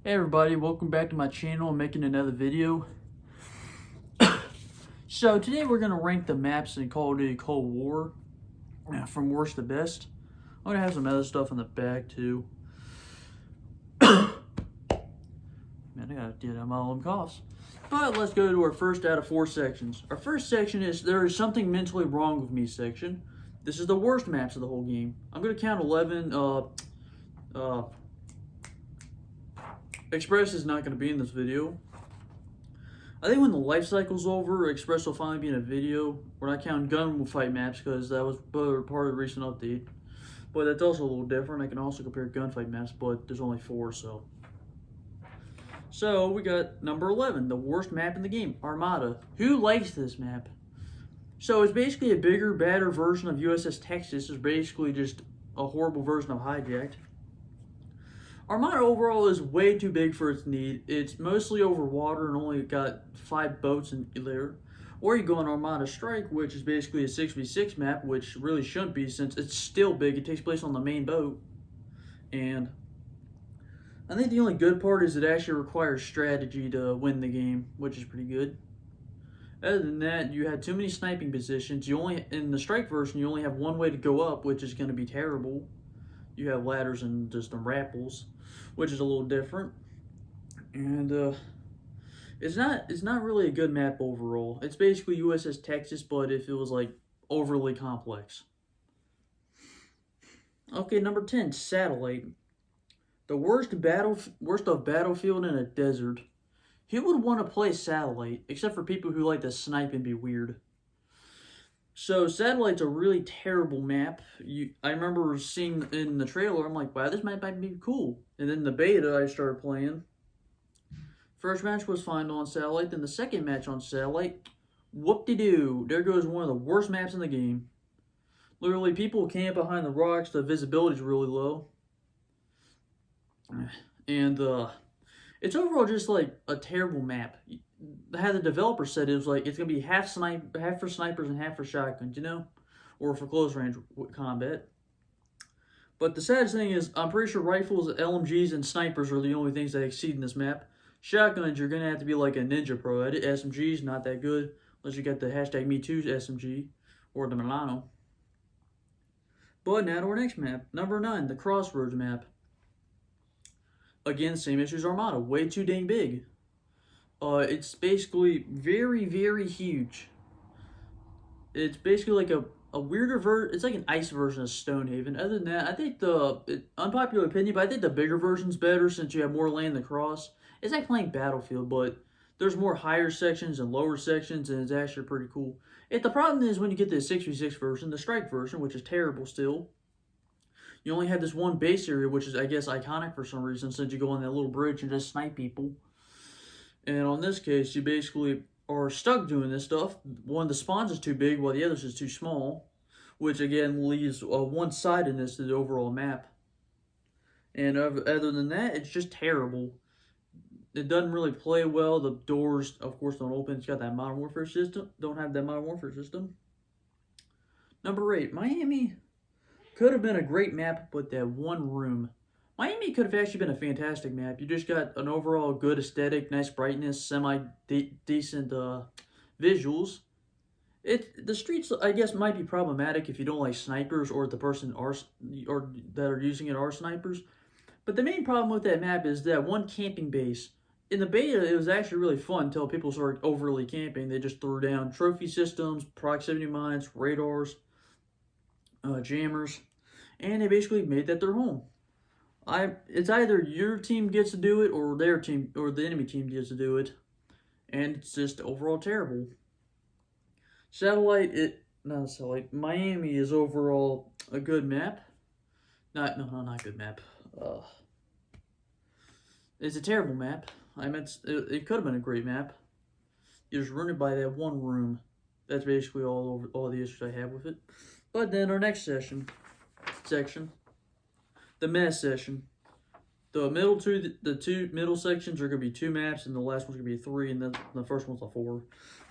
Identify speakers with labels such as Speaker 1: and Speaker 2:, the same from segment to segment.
Speaker 1: Hey everybody, welcome back to my channel. I'm making another video. So today we're going to rank the maps in Call of Duty Cold War from worst to best. I'm going to have some other stuff in the back too. Man, I gotta get out my own coughs. But let's go to our first out of 4 sections. Our first section is There is Something Mentally Wrong With Me section. This is the worst maps of the whole game. I'm going to count 11. Express is not going to be in this video. I think when the life cycle's over, Express will finally be in a video. We're not counting gunfight maps because that was part of the recent update. But that's also a little different. I can also compare gunfight maps, but there's only 4, so. So we got number 11, the worst map in the game, Armada. Who likes this map? So it's basically a bigger, badder version of USS Texas. It's basically just a horrible version of Hijacked. Armada overall is way too big for its need. It's mostly over water and only got 5 boats in there. Or you go on Armada Strike, which is basically a 6v6 map, which really shouldn't be since it's still big. It takes place on the main boat. And I think the only good part is it actually requires strategy to win the game, which is pretty good. Other than that, you had too many sniping positions. In the Strike version, you only have one way to go up, which is going to be terrible. You have ladders and just some rappels, which is a little different. And it's not really a good map overall. It's basically USS Texas, but if it was like overly complex. Okay, number 10, Satellite. The worst of Battlefield in a desert. Who would want to play Satellite, except for people who like to snipe and be weird? So, Satellite's a really terrible map. I remember seeing in the trailer, I'm like, wow, this map might be cool. And then the beta, I started playing. First match was fine on Satellite. Then the second match on Satellite, whoop-de-doo. There goes one of the worst maps in the game. Literally, people camp behind the rocks. The visibility's really low. And it's overall just like a terrible map. How the developer said it was like it's gonna be half for snipers and half for shotguns, you know, or for close range combat. But the saddest thing is, I'm pretty sure rifles, LMGs, and snipers are the only things that exceed in this map. Shotguns, you're gonna have to be like a Ninja Pro at it. SMGs, not that good unless you got the #MeToo SMG or the Milano. But now to our next map, number 9, the Crossroads map. Again, same issue as Armada, way too dang big. It's basically very, very huge. It's basically like a weirder version. It's like an ice version of Stonehaven. Other than that, I think unpopular opinion, but I think the bigger version's better since you have more land to cross. It's like playing Battlefield, but there's more higher sections and lower sections, and it's actually pretty cool. The problem is when you get the 6v6 version, the Strike version, which is terrible still, you only have this one base area, which is, I guess, iconic for some reason, since you go on that little bridge and just snipe people. And on this case, you basically are stuck doing this stuff. One of the spawns is too big, while the other is too small, which again leaves one-sidedness to the overall map. And other than that, it's just terrible. It doesn't really play well. The doors, of course, don't open. It's got that Modern Warfare system. Don't have that Modern Warfare system. Number 8, Miami could have been a great map, but that one room. Miami could have actually been a fantastic map. You just got an overall good aesthetic, nice brightness, semi-decent visuals. The streets, I guess, might be problematic if you don't like snipers or that are using it are snipers. But the main problem with that map is that one camping base. In the beta, it was actually really fun until people started overly camping. They just threw down trophy systems, proximity mines, radars, jammers, and they basically made that their home. It's either your team gets to do it or their team or the enemy team gets to do it, and it's just overall terrible. Miami is overall a good map. Not good map. It's a terrible map. It could have been a great map. You just ruined it by that one room. That's basically all the issues I have with it. But then our next section, the mess section. The two middle sections are going to be 2 maps, and the last one's going to be 3, and then the first one's a 4.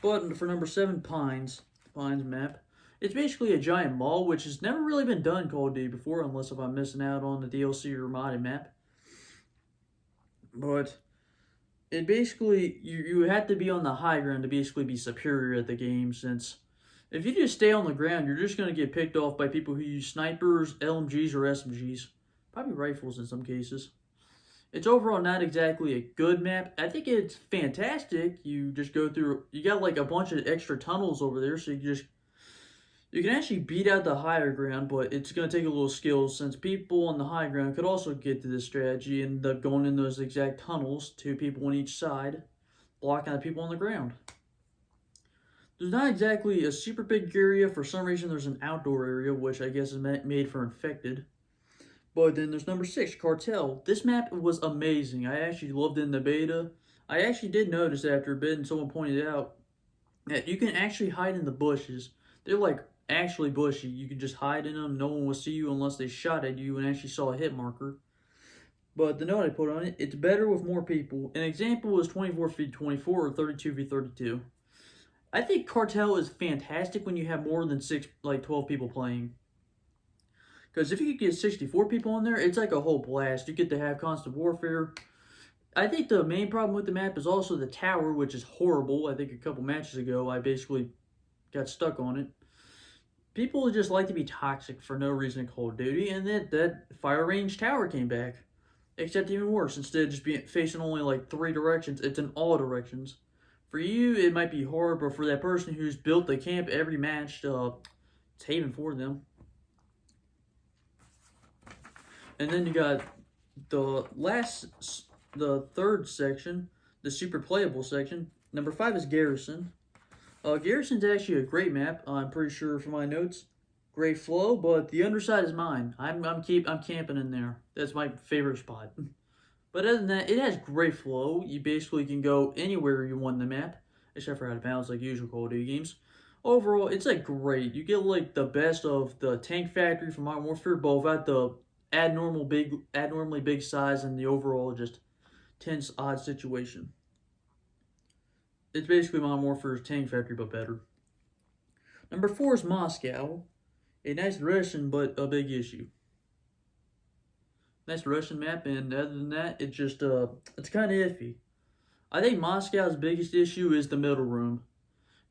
Speaker 1: But for number 7, Pines map. It's basically a giant mall, which has never really been done in Call of Duty before, unless if I'm missing out on the DLC or modded map. But it basically, you have to be on the high ground to basically be superior at the game, since if you just stay on the ground, you're just going to get picked off by people who use snipers, LMGs, or SMGs. Probably rifles in some cases. It's overall not exactly a good map. I think it's fantastic. You just go through, you got like a bunch of extra tunnels over there, so you can actually beat out the higher ground, but it's going to take a little skill, since people on the high ground could also get to this strategy and end up going in those exact tunnels, two people on each side, blocking the people on the ground. There's not exactly a super big area. For some reason, there's an outdoor area, which I guess is made for infected. But then there's number 6, Cartel. This map was amazing. I actually loved it in the beta. I actually did notice after a bit, and someone pointed out, that you can actually hide in the bushes. They're like actually bushy. You can just hide in them. No one will see you unless they shot at you and actually saw a hit marker. But the note I put on it, it's better with more people. An example is 24v24 or 32v32. I think Cartel is fantastic when you have more than 12 people playing. Because if you could get 64 people on there, it's like a whole blast. You get to have constant warfare. I think the main problem with the map is also the tower, which is horrible. I think a couple matches ago, I basically got stuck on it. People just like to be toxic for no reason in Call of Duty, and that fire range tower came back. Except even worse, instead of just being facing only like 3 directions, it's in all directions. For you, it might be hard, but for that person who's built the camp every match, it's haven for them. And then you got the third section, the super playable section. Number 5 is Garrison. Garrison's actually a great map. I'm pretty sure from my notes. Great flow, but the underside is mine. I'm camping in there. That's my favorite spot. But other than that, it has great flow. You basically can go anywhere you want in the map, except for out of bounds like usual Call of Duty games. Overall, it's like great. You get like the best of the tank factory from Modern Warfare, both at the abnormally big size and the overall just tense, odd situation. It's basically Modern Warfare's tank factory, but better. Number 4 is Moscow. A nice Russian, but a big issue. Nice Russian map, and other than that, it's just it's kind of iffy. I think Moscow's biggest issue is the middle room,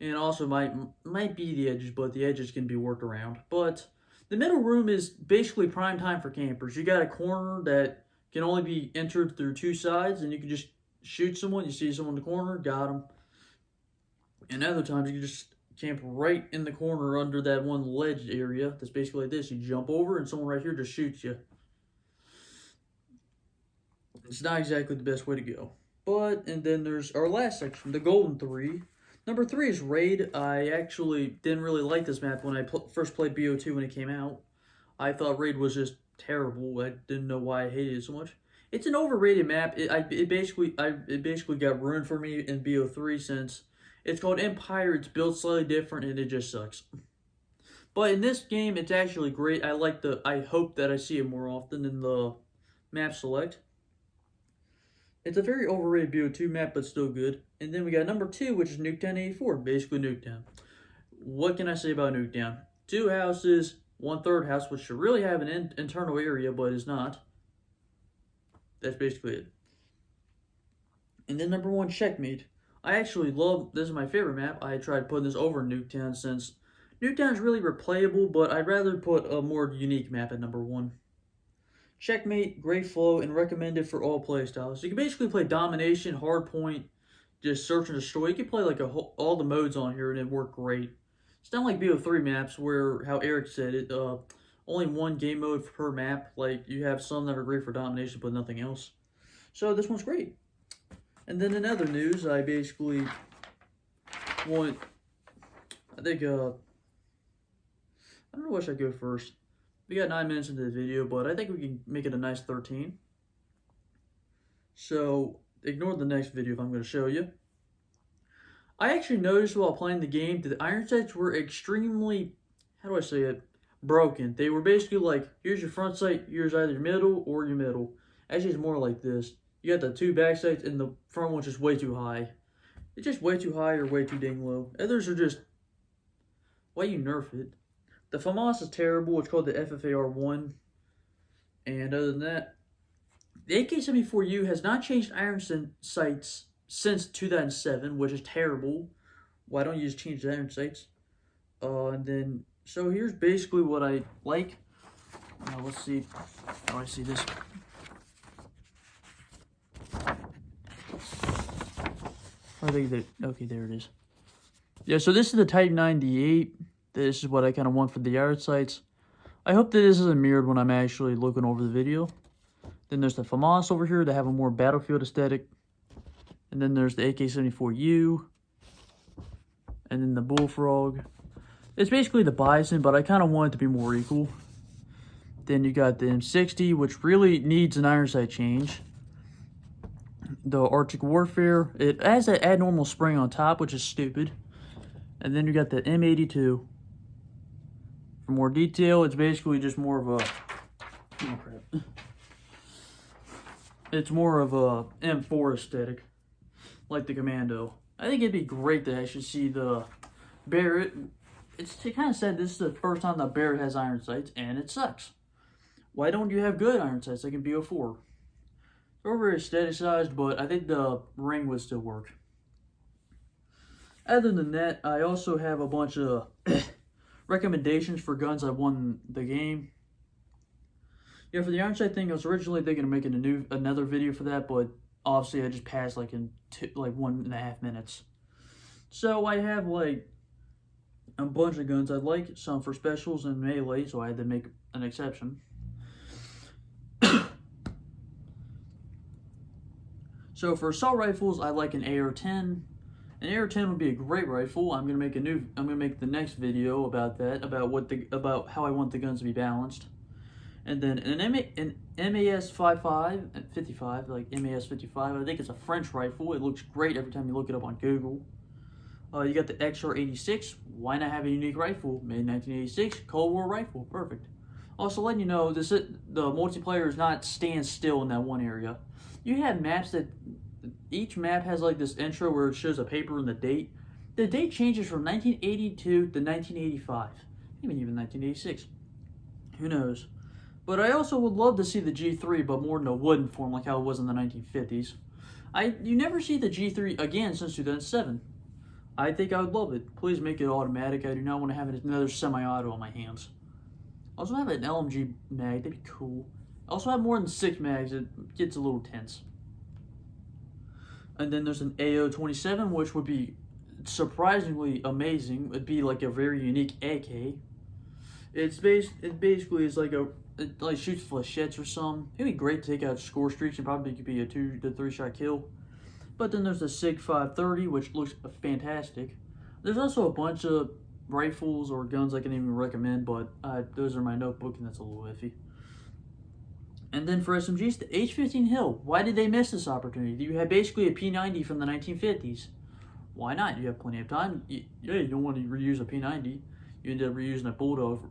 Speaker 1: and also might be the edges, but the edges can be worked around. But the middle room is basically prime time for campers. You got a corner that can only be entered through 2 sides, and you can just shoot someone. You see someone in the corner, got them. And other times you can just camp right in the corner under that one ledge area. That's basically like this. You jump over, and someone right here just shoots you. It's not exactly the best way to go. And then there's our last section, the Golden 3. Number 3 is Raid. I actually didn't really like this map when I first played BO2 when it came out. I thought Raid was just terrible. I didn't know why I hated it so much. It's an overrated map. It basically got ruined for me in BO3, since it's called Empire. It's built slightly different, and it just sucks. But in this game, it's actually great. I hope that I see it more often in the map select. It's a very overrated BO2 map, but still good. And then we got number 2, which is Nuketown 84, basically Nuketown. What can I say about Nuketown? 2 houses, 1/3 house, which should really have an internal area, but is not. That's basically it. And then number 1, Checkmate. I actually love, this is my favorite map. I tried putting this over Nuketown, since Nuketown is really replayable, but I'd rather put a more unique map at number 1. Checkmate, great flow, and recommended for all playstyles. You can basically play domination, hardpoint, just search and destroy. You can play like all the modes on here, and it worked great. It's not like BO3 maps where, how Eric said it, only one game mode per map. Like, you have some that are great for domination, but nothing else. So this one's great. And then in other news, I basically want, I think, I don't know what should I go first. We got 9 minutes into the video, but I think we can make it a nice 13. So, ignore the next video if I'm going to show you. I actually noticed while playing the game that the iron sights were extremely, how do I say it, broken. They were basically like, here's your front sight, here's either your middle or your middle. Actually, it's more like this. You got the 2 back sights, and the front one's just way too high. It's just way too high or way too dang low. Others are just, why you nerf it? The FAMAS is terrible. It's called the FFAR1. And other than that, The AK-74U has not changed iron sights since 2007, which is terrible. Why don't you just change the iron sights? And then, so here's basically what I like. Now let's see. How do I see this? I think that, okay, there it is. Yeah, so this is the Type 98. This is what I kind of want for the iron sights. I hope that this isn't mirrored when I'm actually looking over the video. Then there's the FAMAS over here that have a more battlefield aesthetic. And then there's the AK-74U. And then the Bullfrog. It's basically the Bison, but I kind of want it to be more equal. Then you got the M60, which really needs an iron sight change. The Arctic Warfare. It has that abnormal spring on top, which is stupid. And then you got the M82. For more detail, it's basically just more of a... Oh, crap. It's more of a M4 aesthetic, like the Commando. I think it'd be great to actually see the Barrett. It kind of said this is the first time the Barrett has iron sights, and it sucks. Why don't you have good iron sights like in BO4? They're very aestheticized, but I think the ring would still work. Other than that, I also have a bunch of recommendations for guns I won the game. Yeah, for the iron sight thing, I was originally thinking of making another video for that, but obviously I just passed like in 1.5 minutes. So I have like a bunch of guns I like, some for specials and melee, so I had to make an exception. So for assault rifles, I like an AR-10. An AR-10 would be a great rifle. I'm gonna make the next video about that, about how I want the guns to be balanced. And then an MAS 55, like MAS 55, I think it's a French rifle. It looks great every time you look it up on Google. You got the XR86. Why not have a unique rifle? Made in 1986, Cold War rifle, perfect. Also letting you know, the multiplayer is not stand still in that one area. You have maps that, each map has like this intro where it shows a paper and the date. The date changes from 1982 to 1985, even 1986. Who knows? But I also would love to see the G3, but more in a wooden form, like how it was in the 1950s. You never see the G3 again since 2007. I think I would love it. Please make it automatic. I do not want to have another semi-auto on my hands. I also have an LMG mag. That'd be cool. I also have more than 6 mags. It gets a little tense. And then there's an AO-27, which would be surprisingly amazing. It'd be like a very unique AK. It like shoots flechettes or something. It'd be great to take out score streaks and probably could be a 2 to 3 shot kill. But then there's the SIG 530, which looks fantastic. There's also a bunch of rifles or guns I can even recommend, but those are my notebook and that's a little iffy. And then for SMGs, the H-15 Hill. Why did they miss this opportunity? You had basically a P90 from the 1950s. Why not? You have plenty of time. You don't want to reuse a P90. You end up reusing a Bulldog,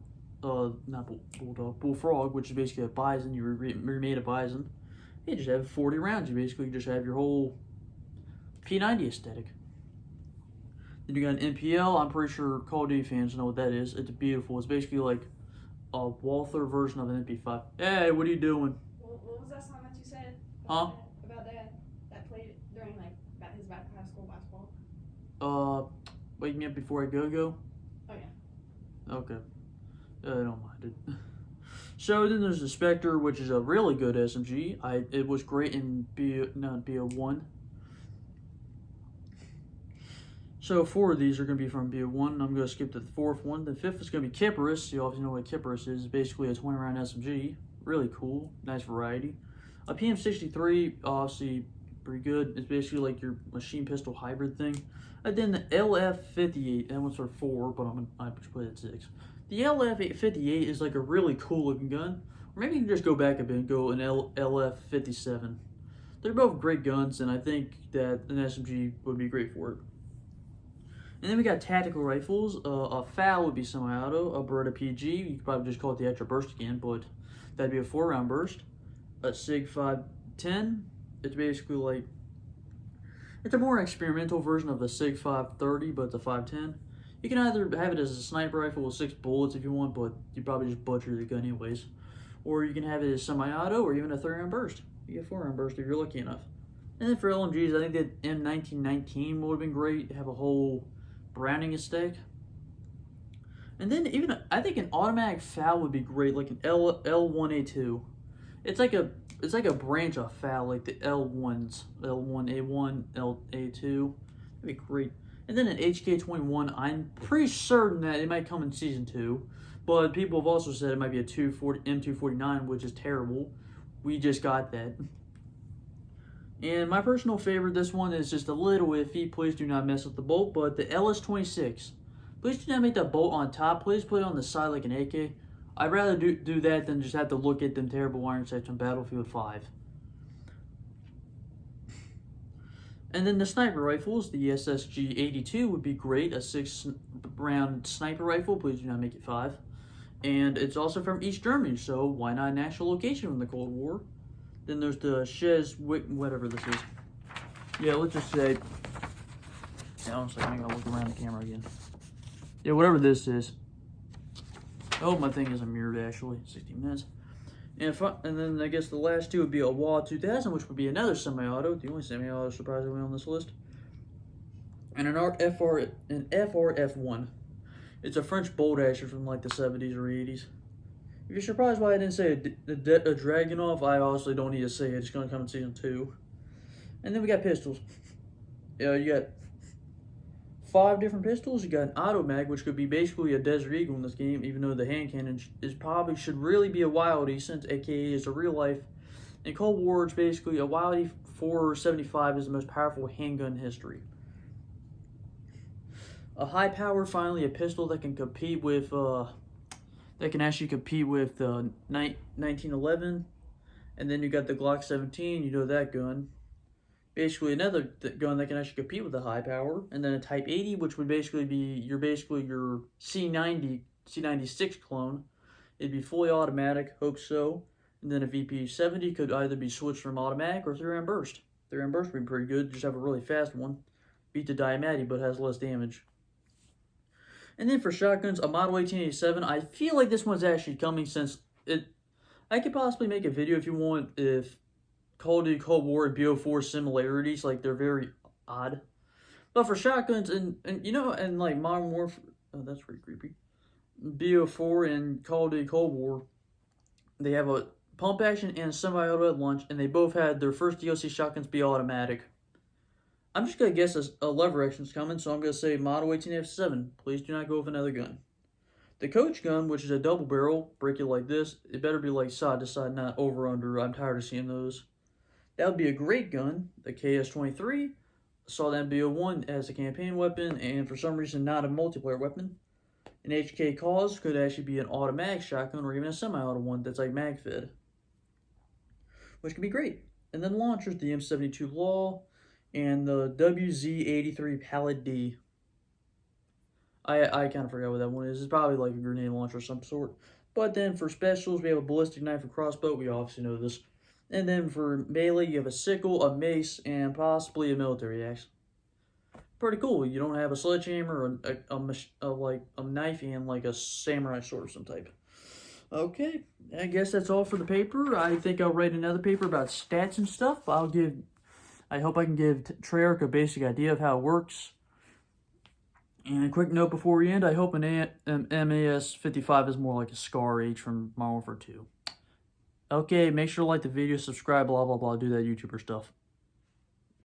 Speaker 1: Bullfrog, which is basically a Bison. You remade a Bison. You just have 40 rounds. You basically just have your whole P90 aesthetic. Then you got an MPL. I'm pretty sure Call of Duty fans know what that is. It's beautiful. It's basically like a Walther version of an MP5. Hey, what are you doing?
Speaker 2: What was that song that you said?
Speaker 1: Huh?
Speaker 2: About that played during like his high school basketball?
Speaker 1: Wake Me Up Before I Go?
Speaker 2: Oh yeah.
Speaker 1: Okay. I don't mind it. So then there's the Spectre, which is a really good SMG. It was great in BO1. So 4 of these are going to be from BO1. I'm going to skip to the 4th one. The 5th is going to be Kiparus. You obviously know what Kiparus is. It's basically a 20 round SMG. Really cool. Nice variety. A PM63, obviously pretty good. It's basically like your machine pistol hybrid thing. And then the LF58. That one's for 4, but I just put it at 6. The LF58 is like a really cool looking gun. Or maybe you can just go back a bit and go an LF57. They're both great guns, and I think that an SMG would be great for it. And then we got tactical rifles. A FAL would be semi-auto. A Beretta PG, you could probably just call it the extra burst again, but that'd be a 4-round burst. A SIG 510, it's basically like, it's a more experimental version of the SIG 530, but the 510. You can either have it as a sniper rifle with 6 bullets if you want, but you probably just butcher the gun anyways. Or you can have it as semi-auto or even a 3-round burst. You get 4-round burst if you're lucky enough. And then for LMGs, I think that M1919 would have been great. Have a whole Browning aesthetic. And then even I think an automatic FAL would be great, like an L1A2. It's like a branch of FAL, like the L1s, L1A1, LA2. That'd be great. And then an HK21. I'm pretty certain that it might come in season 2, but people have also said it might be a M249, which is terrible. We just got that. And my personal favorite, this one is just a little iffy. Please do not mess with the bolt, but the LS26. Please do not make that bolt on top. Please put it on the side like an AK. I'd rather do that than just have to look at them terrible iron sights on Battlefield 5. And then the sniper rifles, the SSG-82 would be great. A 6-round sniper rifle. Please do not make it 5. And it's also from East Germany, so why not an actual location from the Cold War? Then there's the Shez, whatever this is. Yeah, let's just say. Yeah, one second, I gotta look around the camera again. Yeah, whatever this is. I hope my thing isn't mirrored actually. 16 minutes. And then I guess the last two would be a WA 2000, which would be another semi-auto, the only semi-auto surprisingly on this list. And an FRF1. It's a French bolt action from like the 70s or 80s. If you're surprised why I didn't say a Dragunov, I honestly don't need to say it. It's going to come in season 2. And then we got pistols. You got 5 different pistols. You got an auto mag, which could be basically a Desert Eagle in this game, even though the hand cannon should really be a Wildie, since AKA is a real life. In Cold War, it's basically a Wildie 475 is the most powerful handgun in history. A high power, finally, a pistol that can compete with that can actually compete with the 1911, and then you got the Glock 17. You know that gun. Basically, another gun that can actually compete with the high power, and then a Type 80, which would basically be your C96 clone. It'd be fully automatic. Hope so. And then a VP70 could either be switched from automatic or 3-round burst. 3-round burst would be pretty good. Just have a really fast one. Beat the Diamatti, but has less damage. And then for shotguns, a Model 1887. I feel like this one's actually coming since it. I could possibly make a video if you want if Call of Duty Cold War and BO4 similarities, like they're very odd. But for shotguns and like Modern Warfare, oh that's pretty creepy. BO4 and Call of Duty Cold War, they have a pump action and a semi-auto at launch, and they both had their first DLC shotguns be automatic. I'm just going to guess a lever action's coming, so I'm going to say Model 1887. Please do not go with another gun. The coach gun, which is a double barrel, break it like this. It better be like side to side, not over under. I'm tired of seeing those. That would be a great gun. The KS-23. Saw that in BO1 as a campaign weapon, and for some reason not a multiplayer weapon. An HK Cause could actually be an automatic shotgun or even a semi-auto one that's like mag-fed, which could be great. And then launchers, the M72 Law, and the WZ-83 Pallet D. I kind of forgot what that one is. It's probably like a grenade launcher of some sort. But then for specials, we have a ballistic knife and crossbow. We obviously know this. And then for melee, you have a sickle, a mace, and possibly a military axe. Pretty cool. You don't have a sledgehammer or like a knife and like a samurai sword of some type. Okay, I guess that's all for the paper. I think I'll write another paper about stats and stuff. I hope I can give Treyarch a basic idea of how it works. And a quick note before we end, I hope an MAS-55 is more like a Scar H from Modern Warfare 2. Okay, make sure to like the video, subscribe, blah, blah, blah, do that YouTuber stuff.